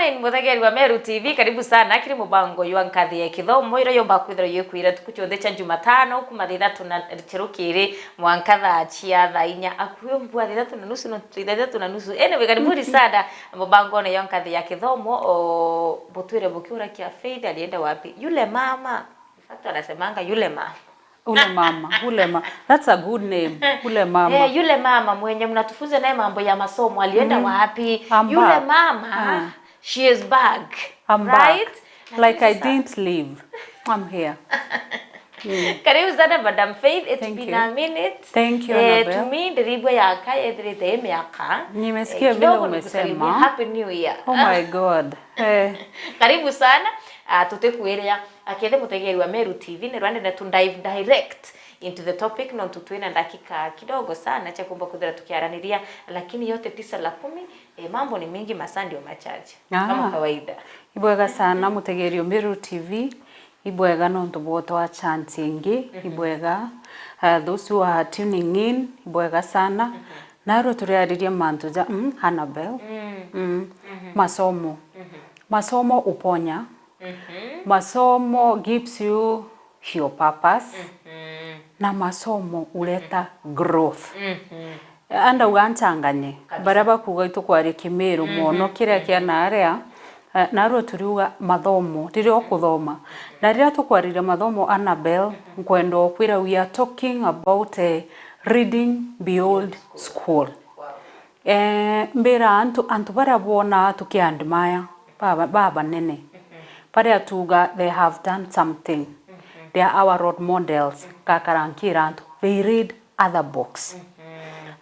morning muthegeri wa Meru TV, karibu sana kiri mubango ywa nkathi ya kithomo ira yomba kwithira yikwira tukuchothe cha Jumatano kuma thithatu na cherukiri mwankatha chia thainya akuyo mbwa thithatu na nusu no thithatu na nusu anyway karibuni sana mubango na nkathi ya kithomo butwire bukiura kia Faith alienda wapi yule mama fakta anasemanga yule mama ule mama. That's a good name. Ule mama. Yule mama mwenye mnatufunza naye mambo ya masomo alienda wapi? Yule mama, she is back. I'm right? Back. Like I didn't leave. I'm here. Karibu sana Madam Faith. It's been a minute. Thank you, Annabelle. To me, ndiribwa yaka edrite miaka. Nimesikia vile umesema. Happy New Year. Oh my God. Karibu sana. Tutekuelea akende mutegeri wa Meru TV ni Rwanda na dive direct into the topic na tutwina dakika kidogo sana cha kumba kudira tukiaraniria lakini yote 9:10 mambo ni mingi masaa ndio machache kama kawaida. Ibwega sana mutegeri wa Meru TV ibwega no ntuboto wa chance ingi ibwega those who are tuning in ibwega sana naro turiariria mantu ja Annabelle masomo uponya. Masomo gives you your purpose. Na masomo uleta growth. Anda uganchanganye. Baraba kugaito kwari Kimeru mono kiria kia naarea naro turiuga mathomo ririo kuthoma. Na riria tukwarire mathomo Annabelle nkwendo kwira we are talking about reading beyond school. Mbera antu bara bona tukiandimaya baba nene. Tuga, they have done something. They are our role models. Kakarankirantu, they read other books.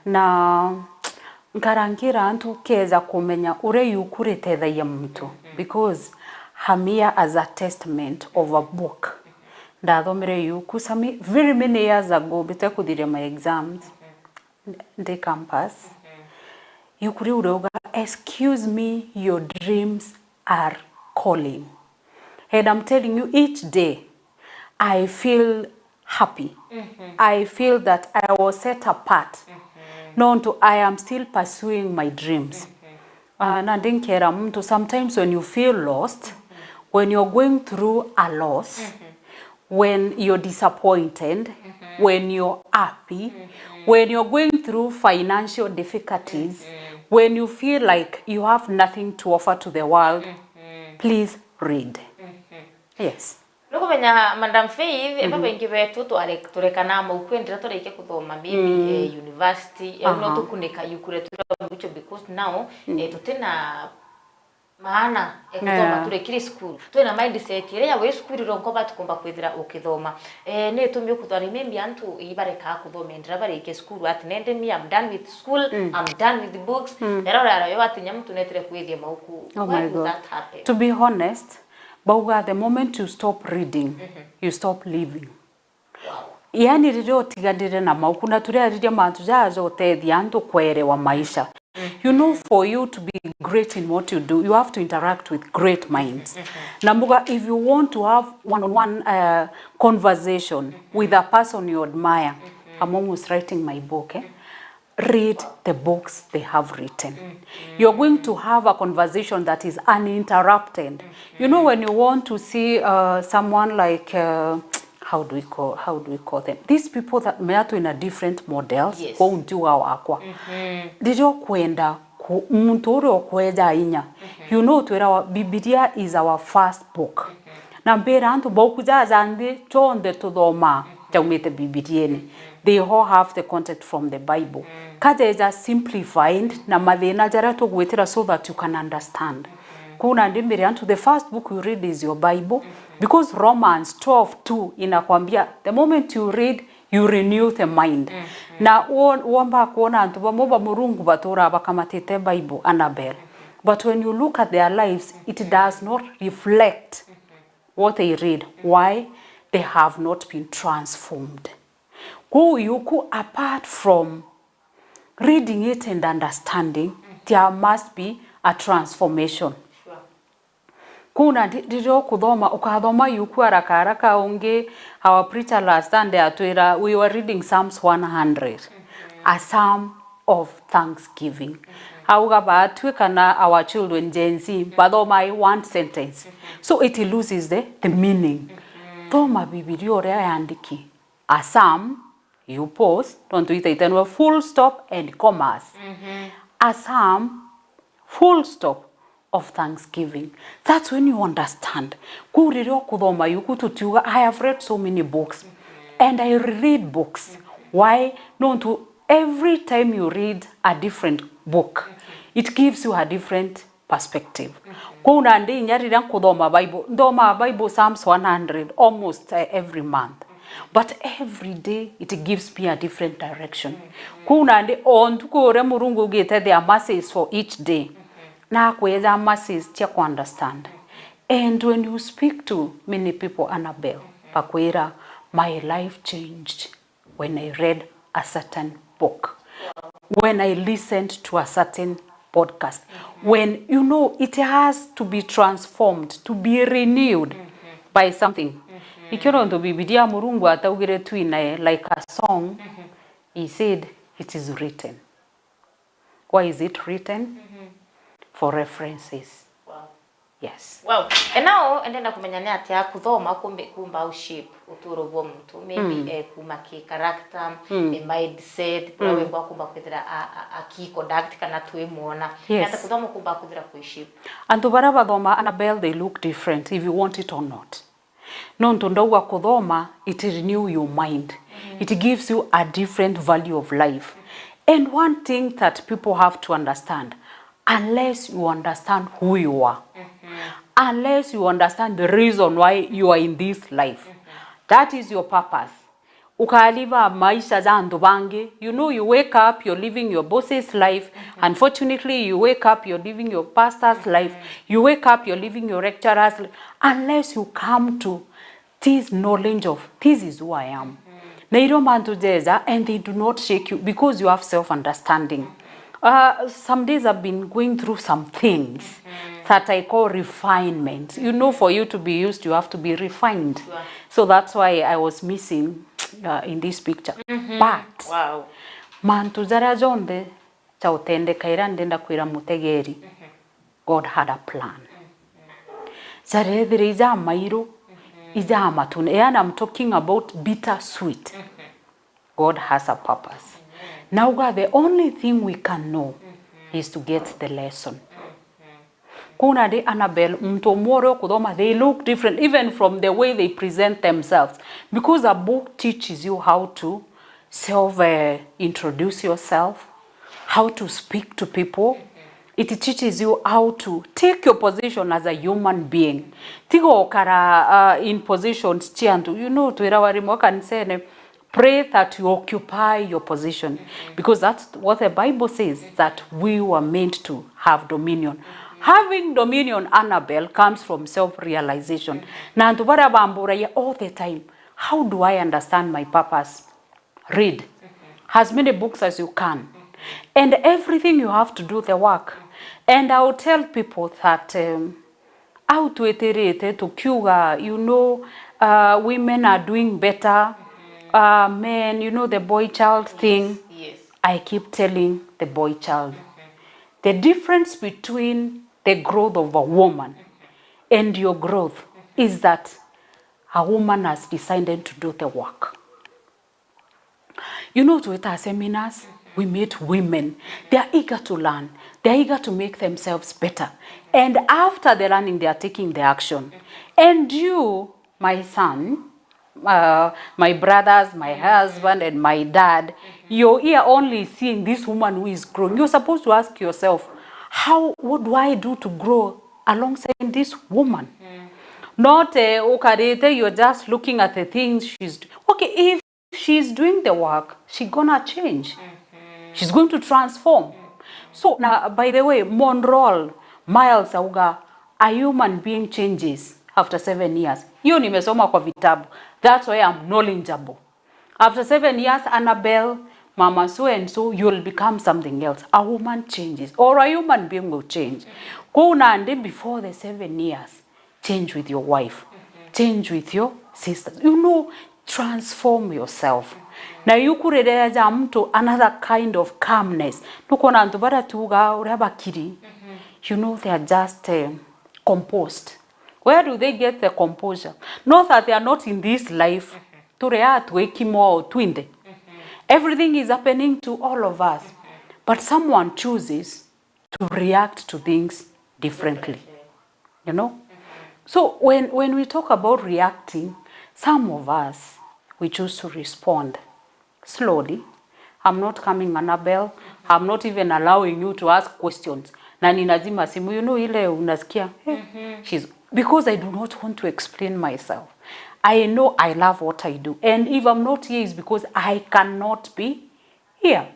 Na nkarankirantu keza kumenya ure yukure tethaia mtu because hamia as a testament of a book. Ndathomere yuku sami very many years ago bite kuthire my exams. The campus. Yukuri uroga, excuse me, your dreams are calling. And I'm telling you, each day, I feel happy. I feel that I was set apart. Known to, I am still pursuing my dreams. Sometimes when you feel lost, when you're going through a loss, when you're disappointed, when you're happy, when you're going through financial difficulties, when you feel like you have nothing to offer to the world, please read. Yes. Nuko menya Madam Faith baba ingi betu turekana mu kwendera tureke kuthoma bibi university no tukunika yukure turabucho because now tutena maana kuthoma turekire school twena mindset ire ya we school ronko batukomba kwithira ukithoma ne tumye kuthari maybe antu ibareka kuthomendera bareke school at nende me I'm done with school I'm done with the books erora yo atinya mtu netire kwithia mauku. Oh my God. To be honest, but the moment you stop reading, you stop living. Yani ririo tigadire na mauku na turiariria mantu jazo tethia antu kwerewa maisha. You know, for you to be great in what you do, you have to interact with great minds. Namuga, if you want to have one-on-one conversation with a person you admire, I'm almost writing my book, read the books they have written. You're going to have a conversation that is uninterrupted. You know, when you want to see someone like how do we call them? These people that meato in a different models. Yes. Go into our aqua. Dijo kwenda mutoro kweza inya. You know, Biblia is our first book. Na mbera antu bokuja zande chonde tudoma jaumete Bibilieni. They all have the content from the Bible. Kaja is just simplified na mathina jara tugwetira so that you can understand. Kuna ndimbere antu the first book you read is your Bible because Romans 12:2 inakwambia the moment you read you renew the mind. Na uomba kuona antu bamoba murungu batora bakamatete Bible Annabelle. But when you look at their lives it does not reflect what they read. Why? They have not been transformed. Yuku, apart from reading it and understanding, there must be a transformation. Kuna dijo kuthoma ukathoma yuku haraka unge our preacher last Sunday atwira we were reading Psalms 100, a psalm of thanksgiving. auga batwe kana our children Gen Z bathoma one sentence so it loses the meaning. Thoma Bibilia oria yandiki a psalm you pause don't do it then full stop and commas. A psalm full stop of thanksgiving. That's when you understand. Kuriro kuthoma yukututiuga I have read so many books and I read books. Why? No, to every time you read a different book, it gives you a different perspective. Kuna ndi nyarira kuthoma Bible, ndoma Bible Psalms 100 almost every month. But every day it gives me a different direction. Kuna ndi on tukore murungu gete there are masses for each day. Na kweza masses tia ku understand. And when you speak to many people, Annabelle, pakwera, my life changed when I read a certain book. When I listened to a certain podcast. When, you know, it has to be transformed, to be renewed by something. Ikiro ndo Bibilia Murungu ataugire tu inae like a song. He said, it is written. Why is it written? For references. Wow. Yes. Wow. And now, and then kumenya atia kuthoma kumba shape uturo bwo muntu maybe kuma ki character, mindset, prawe kwa kumba kwithira a key conduct kana twimona. Ata kuthoma kumba kwithira ku shape. And bara bathoma Annabelle, they look different if you want it or not. No ntondogwa kuthoma, it renew your mind. It gives you a different value of life. And one thing that people have to understand, unless you understand who you are, unless you understand the reason why you are in this life, that is your purpose. Ukaliva maisha za ndobange, you know, you wake up, you're living your boss's life. Unfortunately, you wake up, you're living your pastor's life. You wake up, you're living your lecturer's life. Unless you come to this knowledge of, this is who I am. And they do not shake you because you have self-understanding. Some days I've been going through some things that I call refinement. You know, for you to be used, you have to be refined. So that's why I was missing in this picture. But, wow. mantu zara zonde chautende kaira ndenda kwira mutegeri. God had a plan. Zare there is a mairo, is a matun. And I'm talking about bitter sweet. God has a purpose. Now, God, the only thing we can know is to get the lesson. Kuna de Annabelle, mtomoro kudoma, they look different even from the way they present themselves. Because a book teaches you how to self-introduce yourself, how to speak to people. It teaches you how to take your position as a human being. Tigo kara in positions chiantu, you know, to irawari can say, pray that you occupy your position. Because that's what the Bible says, that we were meant to have dominion. Having dominion, Annabelle, comes from self-realization. Nantubara bambura all the time. How do I understand my purpose? Read as many books as you can. And everything you have to do the work. And I will tell people that how to iterate to cure, you know, women are doing better. Men, you know, the boy child thing. Yes. I keep telling the boy child. The difference between the growth of a woman and your growth is that a woman has decided to do the work. You know, to our seminars, we meet women. They are eager to learn. They are eager to make themselves better. And after the learning, they are taking the action. And you, my son, my brothers, my husband, and my dad, you're here only seeing this woman who is growing. You're supposed to ask yourself, what do I do to grow alongside this woman? Not, you're just looking at the things she's doing. Okay, if she's doing the work, she's gonna change. She's going to transform. So, now, by the way, Monroe, Miles Auga, a human being changes after 7 years. Hiyo nimesoma kwa vitabu. That's why I'm knowledgeable. After 7 years, Annabelle, Mama so and so, you'll become something else. A woman changes, or a human being will change. And then before the 7 years, change with your wife, change with your sisters. You know, transform yourself. Na yukurereja mtu another kind of calmness. Nukona antu bara tuga ureba kiri. You know, they are just composed. Where do they get the composure? Not that they are not in this life. Everything is happening to all of us. But someone chooses to react to things differently. You know? So when we talk about reacting, some of us, we choose to respond slowly. I'm not coming, Annabelle. I'm not even allowing you to ask questions. Na ninazima simu, you know, ile unasikia. Because I do not want to explain myself. I know I love what I do. And if I'm not here, it's because I cannot be here.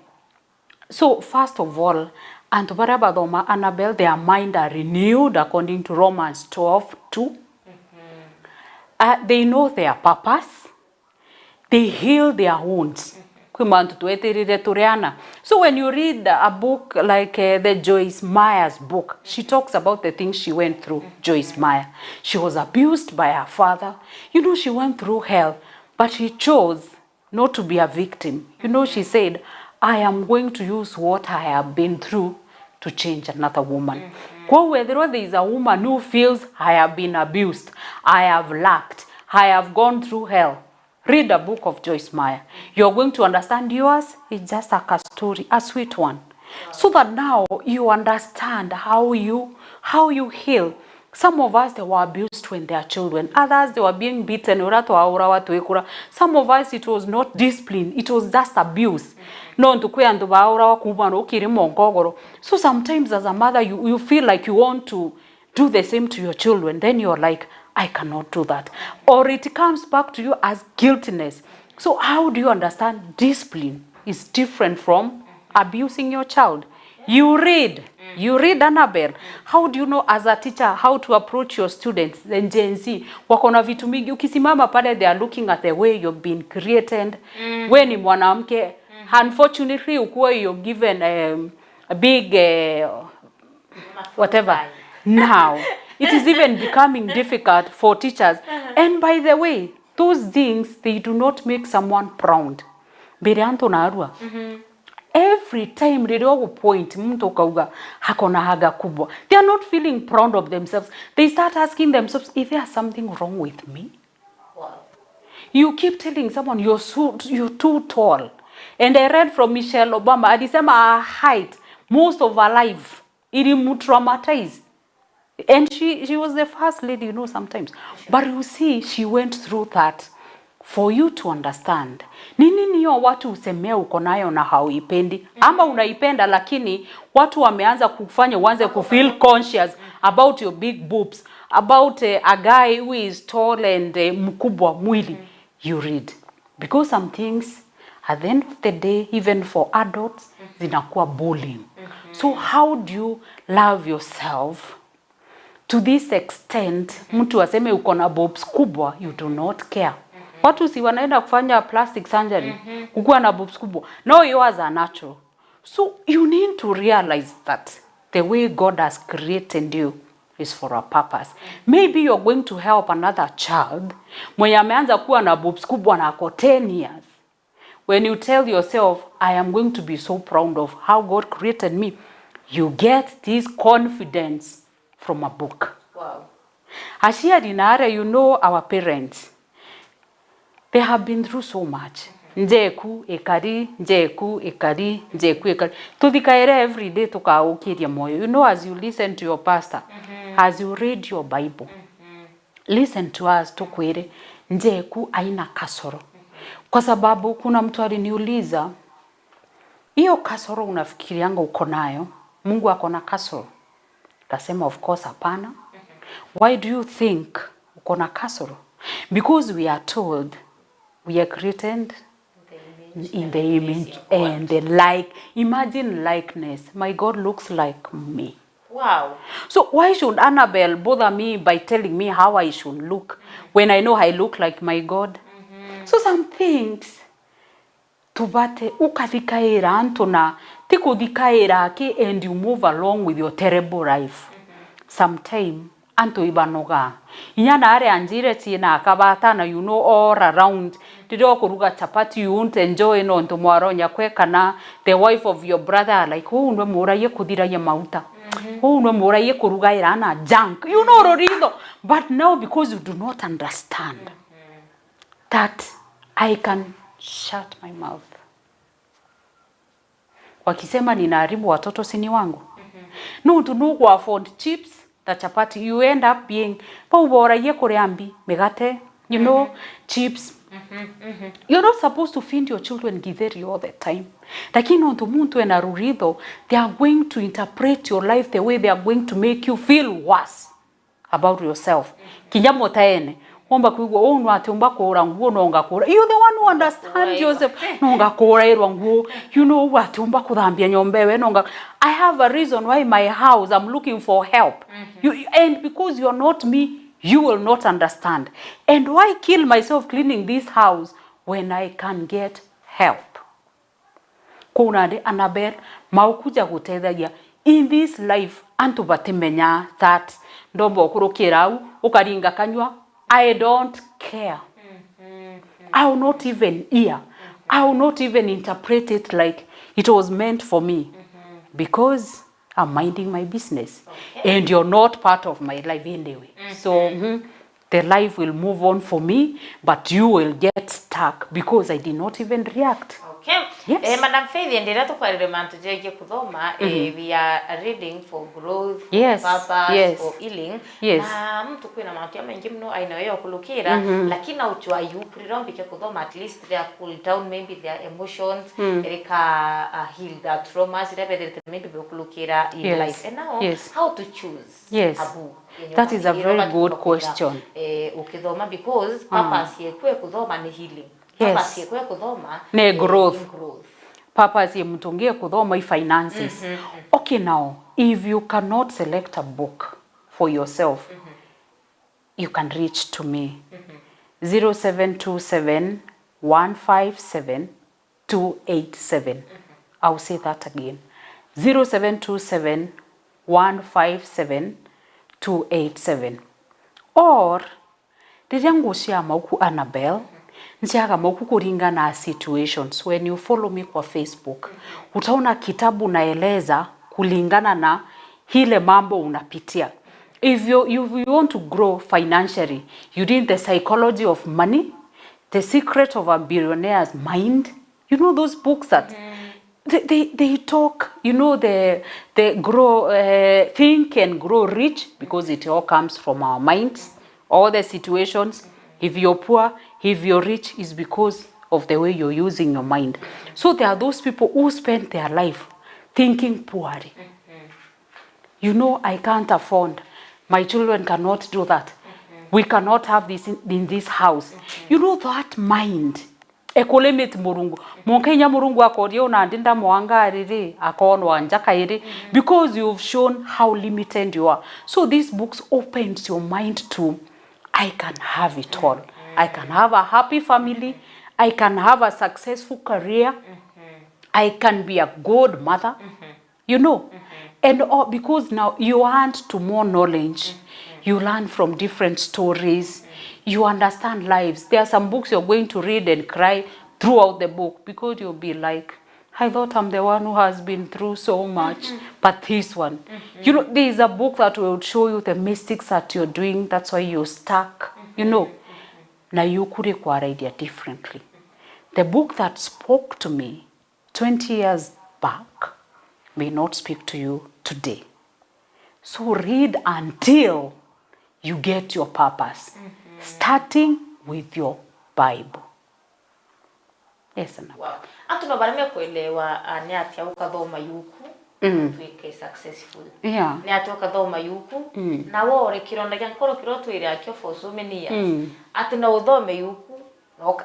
So first of all, and Annabelle, their mind are renewed according to Romans 12:2. They know their purpose. They heal their wounds. So when you read a book like the Joyce Meyer's book, she talks about the things she went through, Joyce Meyer. She was abused by her father. You know, she went through hell, but she chose not to be a victim. You know, she said, I am going to use what I have been through to change another woman. Whether there is a woman who feels, I have been abused, I have lacked, I have gone through hell, read a book of Joyce Meyer. You're going to understand yours is just like a story, a sweet one. So that now you understand how you heal. Some of us, they were abused when they are children. Others, they were being beaten. Some of us, it was not discipline. It was just abuse. So sometimes as a mother, you feel like you want to do the same to your children. Then you're like, I cannot do that. Or it comes back to you as guiltiness. So how do you understand discipline is different from abusing your child? You read, Annabelle. How do you know as a teacher how to approach your students? Then Gen Z, wakona vitu mingi. Ukisimama pale, they are looking at the way you've been created. When ni mwanamke, unfortunately, you're given a big whatever. Now, it is even becoming difficult for teachers. And by the way, those things, they do not make someone proud. Every time they point, they are not feeling proud of themselves. They start asking themselves, is there something wrong with me? Wow. You keep telling someone, you're too tall. And I read from Michelle Obama, alisema her height, most of her life, traumatized. And she was the first lady, you know, sometimes. But you see, she went through that. For you to understand, nini niyo watu usemea uko nayo na hauipendi, ama unaipenda lakini watu wameanza kufanya uanze feel conscious about your big boobs, about a guy who is tall and mkubwa mwili. You read. Because some things, at the end of the day, even for adults, zinakuwa bullying. So how do you love yourself to this extent? Mtu aseme uko na boobs kubwa, you do not care. Watu si wanaenda kufanya plastic surgery, kukua na boobs kubwa. No, yours are natural. So you need to realize that the way God has created you is for a purpose. Maybe you're going to help another child mwenye ameanza kuwa na boobs kubwa na ako 10 years. When you tell yourself, I am going to be so proud of how God created me, you get this confidence from a book. Wow. Ashia dinare, you know our parents. They have been through so much. Njeku ekari. Tudikaere every day tukaukiria moyo. You know, as you listen to your pastor, as you read your Bible, listen to us tukwere njeku aina kasoro. Kwa sababu kuna mtu aliniuliza, hiyo kasoro unafikirianga uko nayo, Mungu ako na kasoro? Kasema of course hapana. Why do you think uko na kasoro? Because we are told we are created in the image and the like. Imagine likeness. My God looks like me. Wow. So why should Annabelle bother me by telling me how I should look when I know I look like my God? So some things tubate ukadikaira antona tikudikaira ke and you move along with your terrible life. Sometime anto ibanoga inyana are anjire tina akabata na you know all around dido kuruga chapati you won't enjoy no nto mwaronya kwe kana the wife of your brother like oh nwe muraye kudira ye mauta oh nwe muraye kuruga irana junk you know rorindo but now because you do not understand that I can shut my mouth. Wakisema ninaharibu watoto sini wangu. No to no go afford chips the chapati you end up being pa ubora ye koreambi megate you know chips. You're not supposed to feed your children githeri all the time. Lakini onto muntu enarurido they are going to interpret your life the way they are going to make you feel worse about yourself. Kinyamo taene omba kuigwa onu atumba kora nguo nonga kora you the one who understand yourself nonga kora irwa nguo you know what omba kuthambia nyombewe nonga I have a reason why my house I'm looking for help and because you're not me you will not understand and why kill myself cleaning this house when I can get help kuna de Annabel maukuja gutethagia in this life antu batimenya that ndombo kurukirau ukaringa kanywa I don't care. I will not even hear. I will not even interpret it like it was meant for me. Because I'm minding my business. Okay. And you're not part of my life anyway. So the life will move on for me, but you will get stuck because I did not even react. Okay. Yes. Madam Faith, endera tukwarire mantu jeje kuthoma we are reading for growth, yes. for purpose, yes. for healing. Yes. Na mtu kwina mantu mengi mno aina yo kulukira lakini uchwa yukurira mbike kuthoma at least they are cool down maybe their emotions erika heal that traumas that maybe be kulukira in yes. life. And now how to choose? Yes. Abu. That is a very good question. Ukithoma because purpose ye kwe kuthoma ni healing. Yes. Ne growth. Purpose ye mtungie kuthoma finances. Okay, now if you cannot select a book for yourself, you can reach to me. 0727 157 287. I'll say that again. 0727 157 287. Or ndirangushia mauku Annabel njaga mauku kuringa na situations. When you follow me kwa Facebook utaona kitabu naeleza kulingana na hile mambo unapitia. If you want to grow financially, you need the psychology of money, the secret of a billionaire's mind. You know those books that they talk, you know, they grow, think and grow rich because it all comes from our minds. All the situations, if you're poor, if you're rich, is because of the way you're using your mind. So there are those people who spend their life thinking poorly. You know, I can't afford. My children cannot do that. We cannot have this in this house. You know that mind. Ekolemit murungu. Monkenya murungu akodio na ndinda mwanga riri akonwa njaka iri because you've shown how limited you are. So these books opens your mind to I can have it all. I can have a happy family. I can have a successful career. I can be a good mother. You know. And because now you want to more knowledge. You learn from different stories. You understand lives. There are some books you're going to read and cry throughout the book because you'll be like, I thought I'm the one who has been through so much, but this one. You know, there is a book that will show you the mistakes that you're doing. That's why you're stuck. You know, now you could acquire idea differently. The book that spoke to me 20 years back may not speak to you today. So read until you get your purpose, starting with your Bible. Yes, Anna. Wow. Atu nabarame kuelewa ni ati ukathoma yuku tuike successful. Yeah. Ni ati ukathoma yuku na wore kironda gya nkoro kirotwire akyo for so many years. Ati na uthome yuku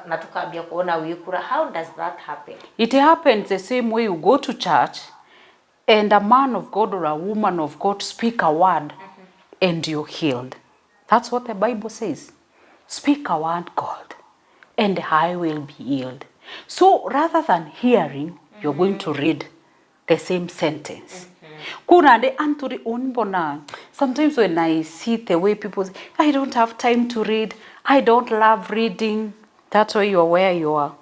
na tukambia kuona wikura. How does that happen? It happens the same way you go to church and a man of God or a woman of God speak a word and you're healed. That's what the Bible says. Speak a word, God, and I will be healed. So rather than hearing, you're going to read the same sentence. Kuna de anturi unbona. Sometimes when I see the way people say, I don't have time to read, I don't love reading, that's why you're where you are.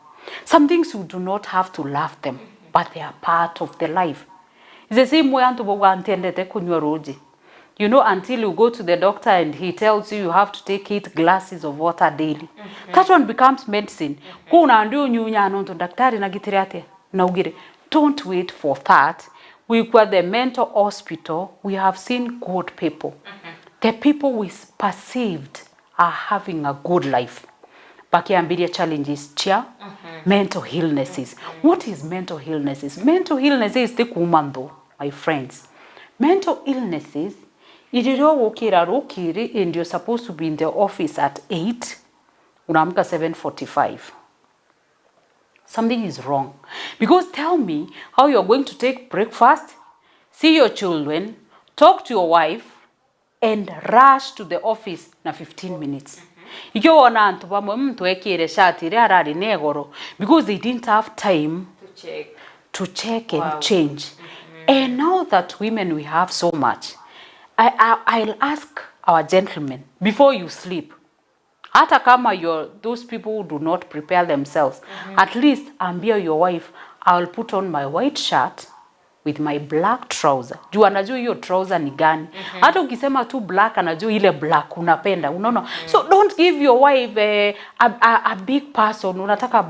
Some things you do not have to love them, but they are part of the life. It's the same way antu boga antendete kunywa roji. You know, until you go to the doctor and he tells you have to take 8 glasses of water daily. That one becomes medicine. Kuna ndio nyunya anonto daktari na gitiriate na ugire. Don't wait for that. We were the mental hospital. We have seen good people. The people we perceived are having a good life. Bakiambiria challenges chia, mental illnesses. What is mental illnesses? Mental illnesses is the kumando, my friends. Mental illnesses, and you're supposed to be in the office at 8, unaamka 7:45. Something is wrong. Because tell me how you're going to take breakfast, see your children, talk to your wife, and rush to the office na 15 minutes. Iyo ona antu bamwe mtu ekire shati ri arari negoro because they didn't have time to check and change. And now that women we have so much, I'll ask our gentlemen before you sleep. Hata kama those people who do not prepare themselves, at least ambia your wife, I'll put on my white shirt with my black trouser. Juu anajua hiyo trouser ni gani. Hata ukisema tu black anajua ile black unapenda. Unaona? So don't give your wife a big person. Unataka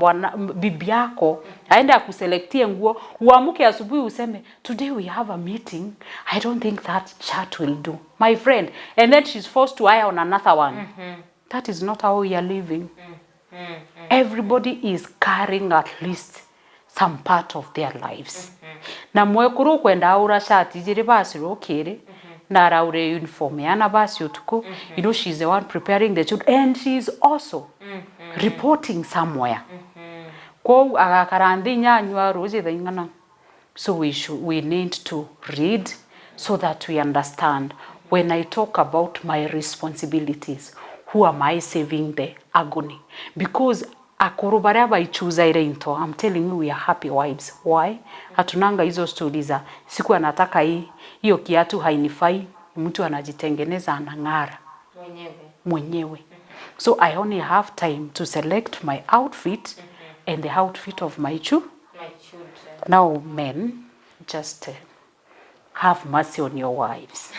bibi yako aende akuselektie nguo, uamuke asubuhi useme today we have a meeting. I don't think that shirt will do. My friend, and then she's forced to iron another one. That is not how we are living. Everybody is carrying at least some part of their lives. Na mwekuru kwenda aura shati jiri basi rokere na raure uniform yana basi utuku. You know, she's the one preparing the children and she's also reporting somewhere. Ko agakarandi nyanywa roje thingana. So we need to read so that we understand when I talk about my responsibilities, who am I saving the agony? Because akurubaraba ichuza ile into, I'm telling you we are happy wives. Why? Hatunanga hizo stories za siku anataka hiyo kiatu hainifai, mtu anajitengeneza anang'ara mwenyewe. So I only have time to select my outfit and the outfit of my children. Now men, just have mercy on your wives.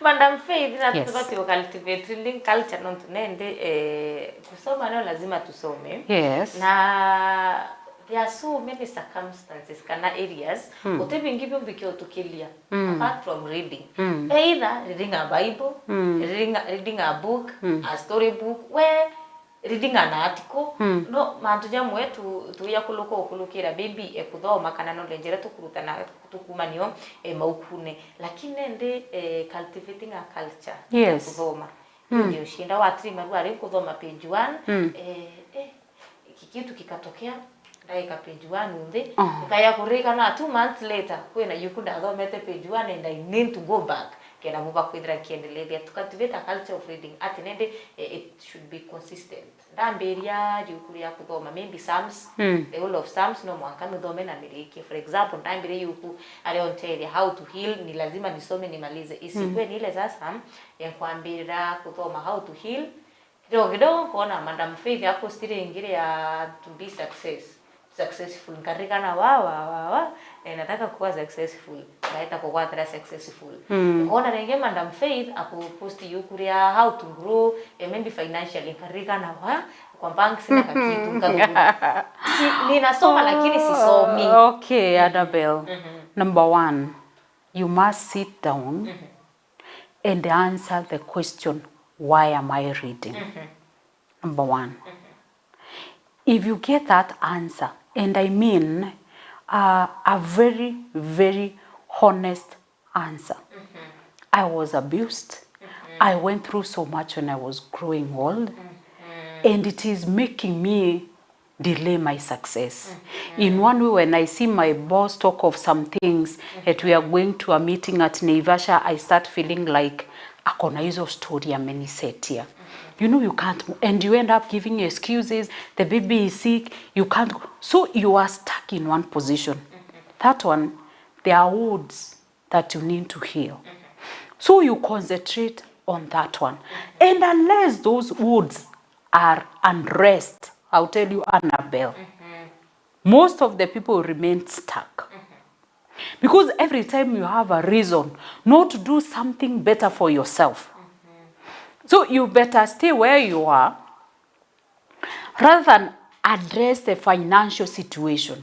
Madam Faith, na tupati cultivate reading culture non tunende kusoma leo lazima tusome. Yes. Na there are so many circumstances kana areas utebingi byo tukilia apart from reading. Either reading a Bible, reading a book, a story book, where reading an article. No mantuja mwetu tuya kulukira baby ekuthoma kana no lenjera tukurutana tukumanio maukune lakini ndi cultivating a culture. Yes. Kuthoma ndio shinda wa 3 marwari kuthoma page 1 kikitu kikatokea ndaika page 1 nde kaya kurika na 2 months later kwena yukuda thomete page 1 and I need to go back kena muba kwidra kiendelea to cultivate a culture of reading at nende it should be consistent ndamberia yukuria kuthoma maybe Psalms the whole of Psalms no mwaka mthome na miriki. For example ndamberia yuku aliontelia how to heal ni lazima nisome nimalize isikwe ni ile sasa ya kuambira kuthoma how to heal kidogo kuona Madam Faith hapo stile ingire ya to be successful nkarikana wa nataka kuwa successful naita kwa successful kuona renge Madam Faith apo post yukuria how to grow maybe financially nkarikana wa kwa bank sina kitu ngaguru ninasoma lakini sisomi. Okay, Annabelle. Number 1, you must sit down and answer the question, why am I reading? Number 1. If you get that answer, and I mean a very, very honest answer. I was abused. I went through so much when I was growing old. And it is making me delay my success. In one way, when I see my boss talk of some things, that we are going to a meeting at Naivasha, I start feeling like, akona hizo story ameniset here. You know you can't, and you end up giving excuses, the baby is sick, you can't, so you are stuck in one position. That one, there are odds that you need to heal. So you concentrate on that one. And unless those woods are unrest, I'll tell you, Annabelle, most of the people remain stuck. Because every time you have a reason not to do something better for yourself. So you better stay where you are rather than address the financial situation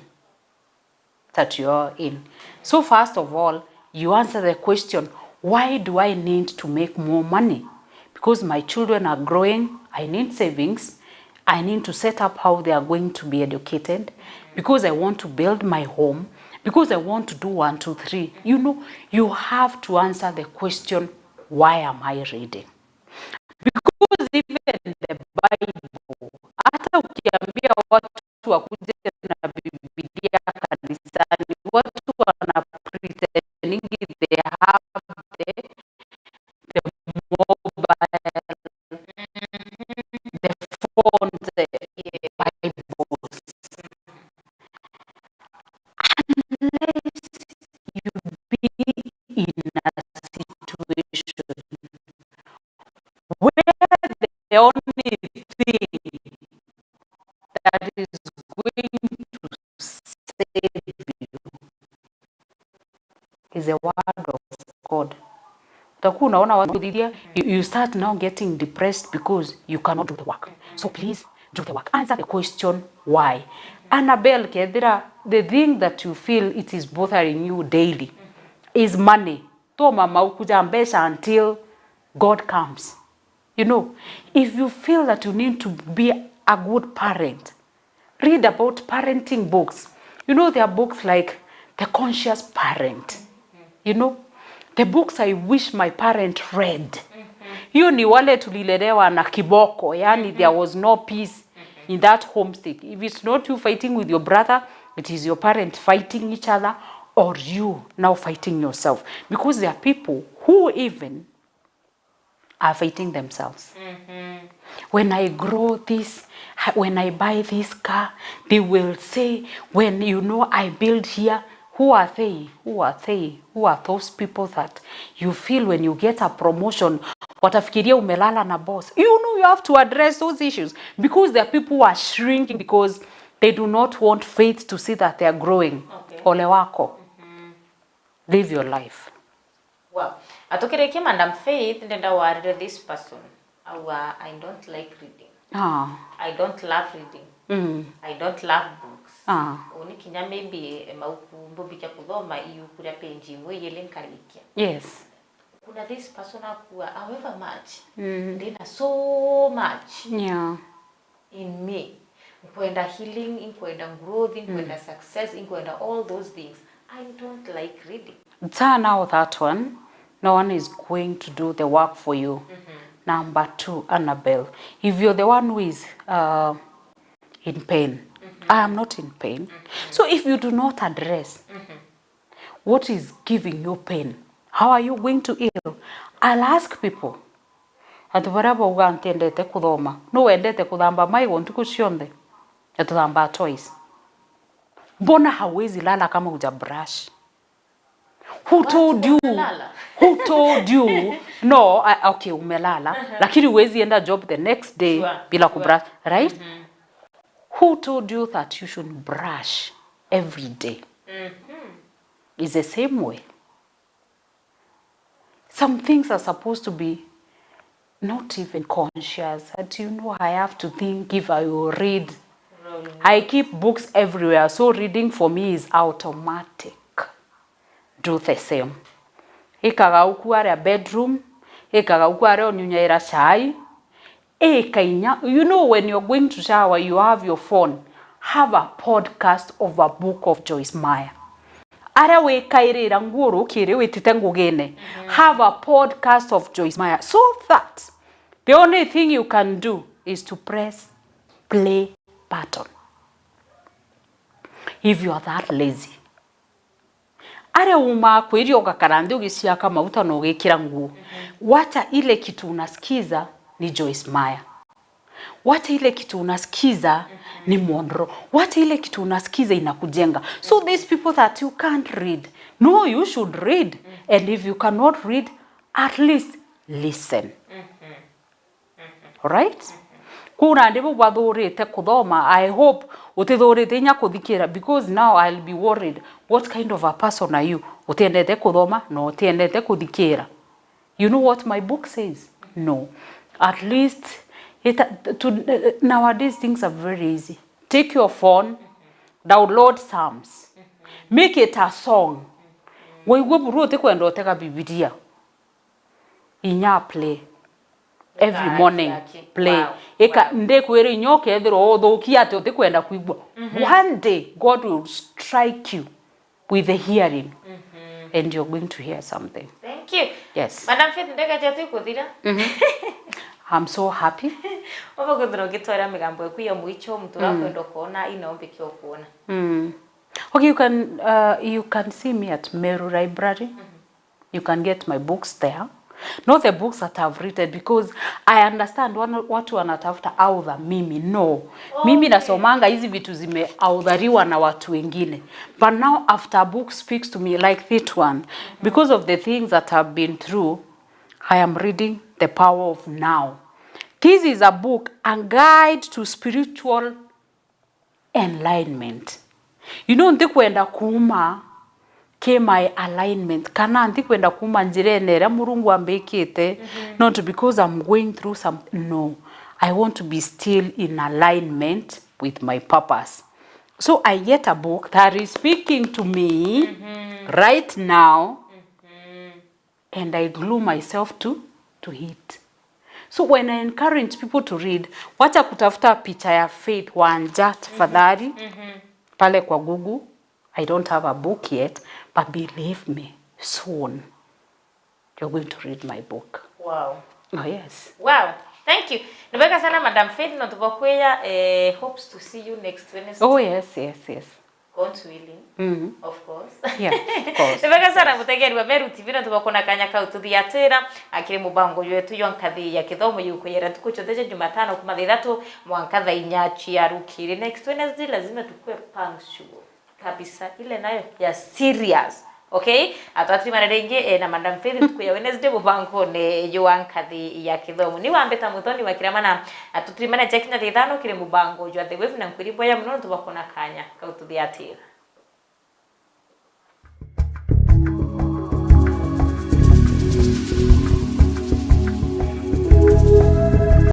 that you are in. So first of all, you answer the question, why do I need to make more money? Because my children are growing, I need savings, I need to set up how they are going to be educated, because I want to build my home, because I want to do 1, 2, 3. You know, you have to answer the question, why am I reading? Because even the Bible, hata ukiambia watu wakuje na Biblia kanisani, watu wana pretending they have the mobile, the phones, the Bibles. Unless you be in a situation where the only thing that is going to save you is the word of God. You start now getting depressed because you cannot do the work. So please do the work. Answer the question, why? Annabelle, the thing that you feel it is bothering you daily is money. Until God comes. You know, if you feel that you need to be a good parent, read about parenting books. You know, there are books like The Conscious Parent. You know, the books I wish my parent read. You ni wale tulilelewa na kiboko. Yani there was no peace in that home state. If it's not you fighting with your brother, it is your parent fighting each other, or you now fighting yourself. Because there are people who even are fighting themselves. When I grow this, when I buy this car, they will say, when you know I build here, who are they? Who are they? Who are those people that you feel when you get a promotion, watafikiria umelala na boss? You know, you have to address those issues, because there are people who are shrinking because they do not want faith to see that they are growing. Ole wako. Live your life. Well, atokereke Madam Faith, nenda warire this person. I don't like reading. I don't love reading. I don't love books. Oni kinya maybe maukumbo bika kudhoma iyo kuria penji yele nkarikia. Yes. Kuna this person akuwa however much. Ndina so much. Yeah. In me. Nkwenda healing, nkwenda growth, nkwenda success, nkwenda all those things. I don't like reading. Now that one, no one is going to do the work for you. Number 2, Annabelle, if you're the one who is in pain, I am not in pain. So if you do not address what is giving you pain, how are you going to heal? I'll ask people. Ati baraba ugantendete kuthoma, no wendete kuthamba maigo ntuku cionthe. Atuthamba toys. Mbona hawezi lala kama uja brush? Who told you? Who told you? No, okay, umelala. Lakini huwezi enda job the next day bila kubrush, right? Who told you that you should brush every day? It's the same way. Some things are supposed to be not even conscious. That you know, I have to think if I will read. I keep books everywhere, so reading for me is automatic. Do the same. Ikaga ukuare a bedroom, ikaga ukuare onyunyaira chai. You know, when you're going to shower, you have your phone. Have a podcast of a book of Joyce Meyer. Ara we kairira nguru kire we titengugene. Have a podcast of Joyce Meyer, so that the only thing you can do is to press play button. If you are that lazy. Are uma kwiri ugakarande ugisiaka mauta no ugekira nguo. Wacha ile kitu unasikiza ni Joyce Meyer. Wacha ile kitu unasikiza ni monro. What ile kitu unasikiza inakujenga. So these people that you can't read, no, you should read. And if you cannot read, at least listen. Alright? Kuna ndebo bathurite kuthoma. I hope utithurite nya kuthikira, because now I'll be worried. What kind of a person are you? Utiendete kuthoma no utiendete kuthikira. You know what my book says? No. At least nowadays things are very easy. Take your phone, download Psalms. Make it a song. Wewe burote kwenda oteka Biblia. Inya play. Every morning play. Wow. Eka ndekwere nyoke ethero othokia ate otekwenda kuigwa. One day God will strike you with the hearing. And you're going to hear something. Thank you. Yes. Madam Faith ndeka chatu kuthira. I'm so happy. Oba kundro gitwara migambo eku ya mwicho mtura kwenda kuona inaombe kyo kuona. Okay, you can see me at Meru Library. You can get my books there. Not the books that I've written, because I understand watu wanatafuta author mimi. No. Mimi nasomanga hizi vitu zimeauthariwa na watu wengine. But now after a book speaks to me like this one, because of the things that I've been through, I am reading The Power of Now. This is a book, a guide to spiritual enlightenment. You know, ndikwenda kuuma my alignment. Kana ndikwenda kuuma njirene ra Murungu ambekete, not because I'm going through something. No. I want to be still in alignment with my purpose. So I get a book that is speaking to me right now, and I glue myself to it. So when I encourage people to read, wacha kutafuta picha ya Faith Wanja tafadhali pale kwa Google. I don't have a book yet, but believe me, soon you're going to read my book. Wow. Oh yes. Wow. Thank you. Nibeka sana Madam Faith, no tubakwea hopes to see you next Wednesday. Oh yes. God's willing. Of course. Yeah, of course. Nibeka sana mutegeri wa Meru TV, no tubakona kanya ka ututhiatira akiri mubango yetu yonkathi ya kithomo yuko yera tukuchotheje Jumatano kuma 3 mwanka 4 ya rukiri. Next Wednesday lazima tukue punctual kabisa, ile nayo ya serious. Okay, atwatimana renge na Madam Faith tukuya Wednesday mubango ne yonkathi ya kithomo ni wambeta muthoni wa KIRIAMANA atutrimana chekinya 5 kire mubango jwa the wave na nkwiribo ya muno tubakona kanya ka ututhiatira.